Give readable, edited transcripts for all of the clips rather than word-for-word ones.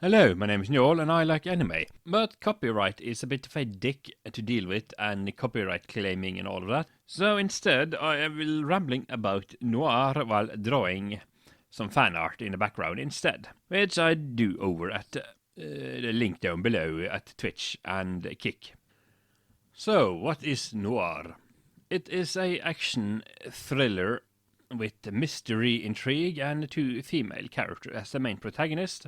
Hello, my name is Njål and I like anime, but copyright is a bit of a dick to deal with and copyright claiming and all of that. So instead I will rambling about Noir while drawing some fan art in the background instead, which I do over at the link down below at Twitch and Kick. So, what is Noir? It is a action thriller with mystery, intrigue, and two female characters as the main protagonist,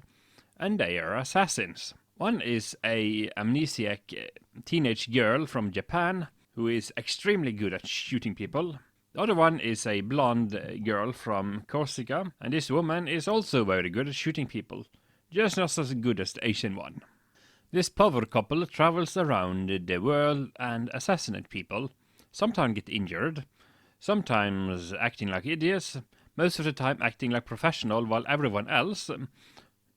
and they are assassins. One is a amnesiac teenage girl from Japan who is extremely good at shooting people. The other one is a blonde girl from Corsica, and this woman is also very good at shooting people, just not as good as the Asian one. This power couple travels around the world and assassinate people, sometimes get injured, sometimes acting like idiots, most of the time acting like professional while everyone else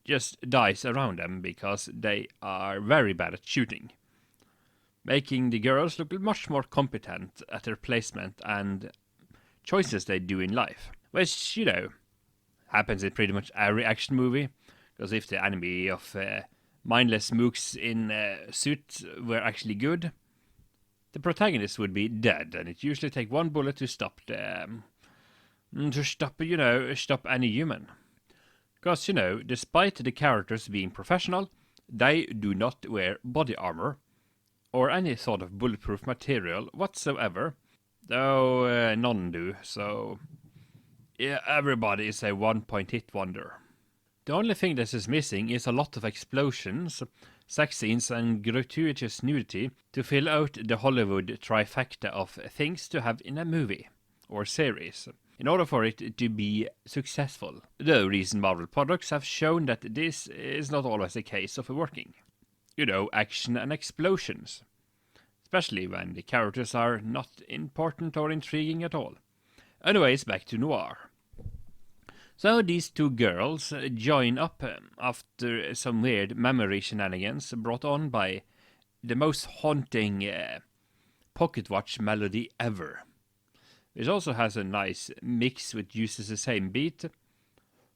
just dies around them because they are very bad at shooting, making the girls look much more competent at their placement and choices they do in life. Which, happens in pretty much every action movie, because if the enemy of mindless mooks in suits were actually good, the protagonist would be dead, and it usually takes one bullet to stop stop any human. Because, despite the characters being professional, they do not wear body armor or any sort of bulletproof material whatsoever, though none do, so yeah, everybody is a one-point hit wonder. The only thing that is missing is a lot of explosions, sex scenes and gratuitous nudity to fill out the Hollywood trifecta of things to have in a movie or series, in order for it to be successful. Though recent Marvel products have shown that this is not always a case of working. Action and explosions. Especially when the characters are not important or intriguing at all. Anyways, back to Noir. So these two girls join up after some weird memory shenanigans brought on by the most haunting pocket watch melody ever. It also has a nice mix which uses the same beat.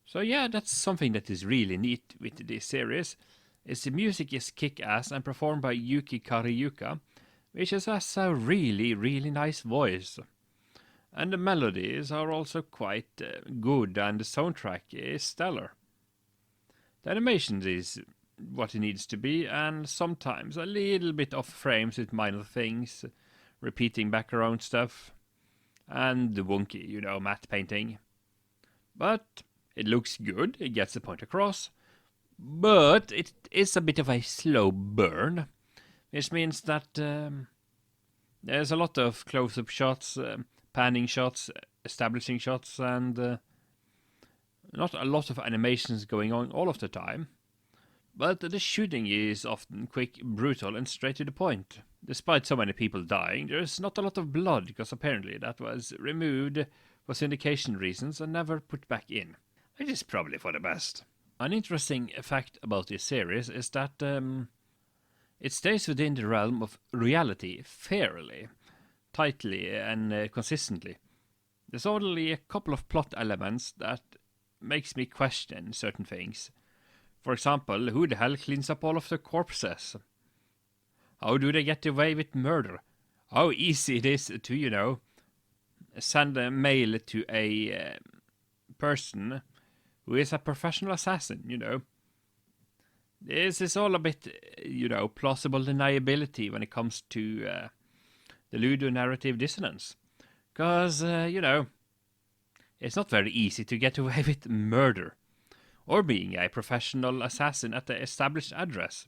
So yeah, that's something that is really neat with this series, is the music is kick-ass and performed by Yuki Kariyuka, which has a really, really nice voice. And the melodies are also quite good, and the soundtrack is stellar. The animation is what it needs to be, and sometimes a little bit off frames with minor things, repeating background stuff, and the wonky, matte painting. But it looks good, it gets the point across, but it is a bit of a slow burn, which means that there's a lot of close-up shots, panning shots, establishing shots, and not a lot of animations going on all of the time. But the shooting is often quick, brutal, and straight to the point. Despite so many people dying, there's not a lot of blood, because apparently that was removed for syndication reasons and never put back in. Which is probably for the best. An interesting fact about this series is that it stays within the realm of reality fairly tightly and consistently. There's only a couple of plot elements that makes me question certain things. For example, who the hell cleans up all of the corpses? How do they get away with murder? How easy it is to, send a mail to a person who is a professional assassin. This is all a bit, plausible deniability when it comes to the ludonarrative dissonance. Because, it's not very easy to get away with murder, or being a professional assassin at the established address,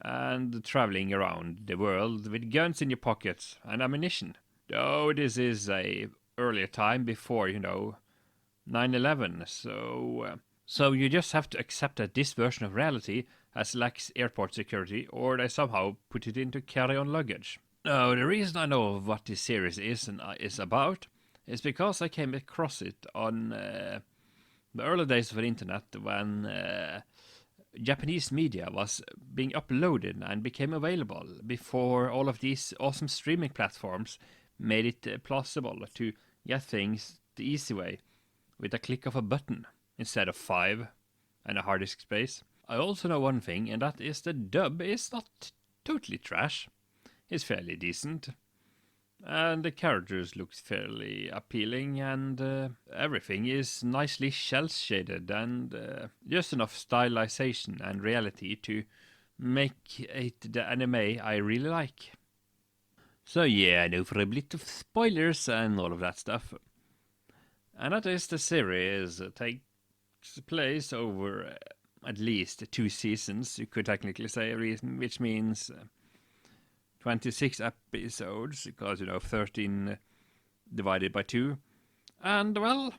and traveling around the world with guns in your pockets and ammunition. Though this is a earlier time before, 9/11, so you just have to accept that this version of reality has lacks airport security, or they somehow put it into carry-on luggage. Now, the reason I know what this series is about is because I came across it on the early days of the internet when Japanese media was being uploaded and became available before all of these awesome streaming platforms made it plausible to get things the easy way with a click of a button instead of 5 and a hard disk space. I also know one thing, and that is the dub is not totally trash. It's fairly decent. And the characters look fairly appealing, and everything is nicely shell-shaded, and just enough stylization and reality to make it the anime I really like. So yeah, now for a bit of spoilers and all of that stuff. And that is the series takes place over at least 2 seasons, you could technically say, which means 26 episodes, because, 13 divided by 2. And, well,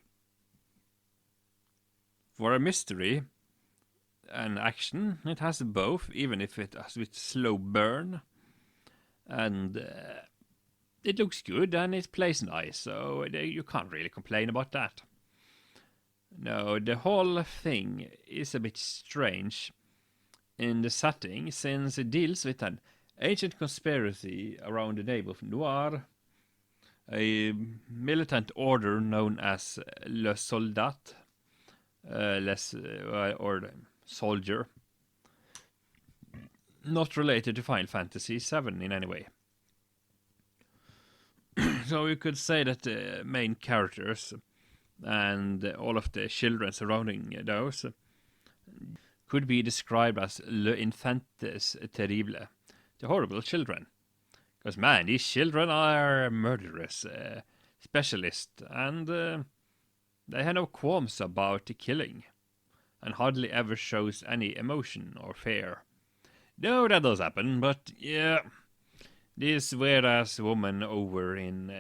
for a mystery and action, it has both, even if it has a bit slow burn. And it looks good, and it plays nice, so you can't really complain about that. No, the whole thing is a bit strange in the setting, since it deals with an ancient conspiracy around the name of Noir, a militant order known as Le Soldat, or Soldier, not related to Final Fantasy VII in any way. So you could say that the main characters and all of the children surrounding those could be described as le infantes terribles, the horrible children. Because, man, these children are murderous specialists, and they have no qualms about killing, and hardly ever shows any emotion or fear. No, that does happen, but yeah, this whereas woman over in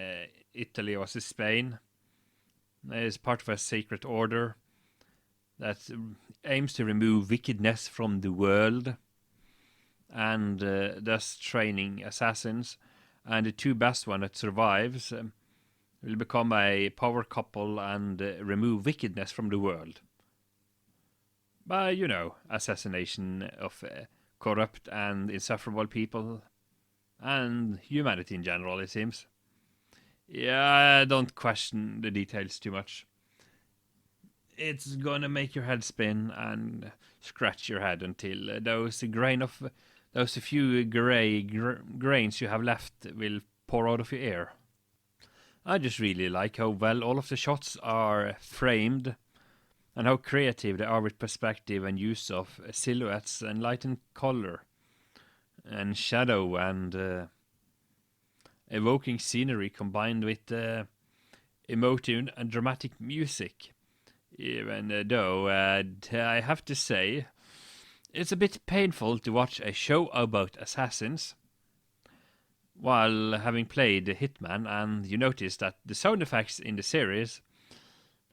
Italy or Spain is part of a sacred order that aims to remove wickedness from the world, and thus training assassins. And the two best one that survives will become a power couple and remove wickedness from the world by, assassination of corrupt and insufferable people and humanity in general, it seems. Yeah, don't question the details too much. It's gonna make your head spin and scratch your head until those few grains you have left will pour out of your ear. I just really like how well all of the shots are framed, and how creative they are with perspective and use of silhouettes and light and color, and shadow, and evoking scenery combined with emotive and dramatic music. Even though I have to say, it's a bit painful to watch a show about assassins while having played Hitman, and you notice that the sound effects in the series,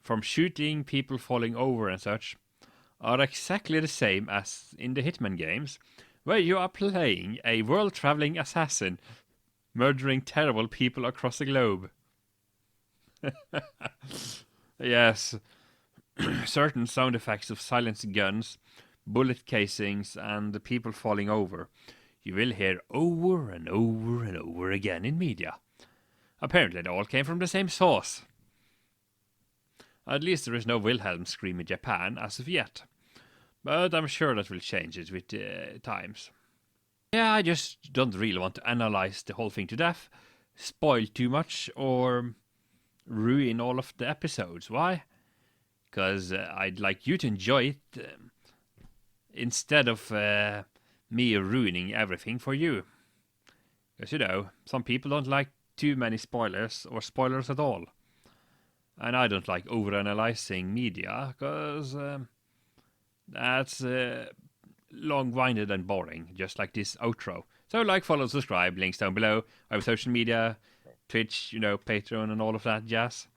from shooting, people falling over and such, are exactly the same as in the Hitman games, where you are playing a world-traveling assassin murdering terrible people across the globe. Yes, certain sound effects of silenced guns, bullet casings, and people falling over you will hear over and over and over again in media. Apparently they all came from the same source. At least there is no Wilhelm scream in Japan as of yet, but I'm sure that will change it with times. Yeah, I just don't really want to analyze the whole thing to death, spoil too much, or ruin all of the episodes. Why? Because I'd like you to enjoy it instead of me ruining everything for you. Because, some people don't like too many spoilers or spoilers at all. And I don't like overanalyzing media, because that's long-winded and boring, just like this outro. So like, follow, subscribe, links down below. I have social media, Twitch, Patreon and all of that jazz.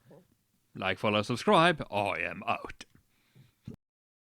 Like, follow, subscribe. I am out.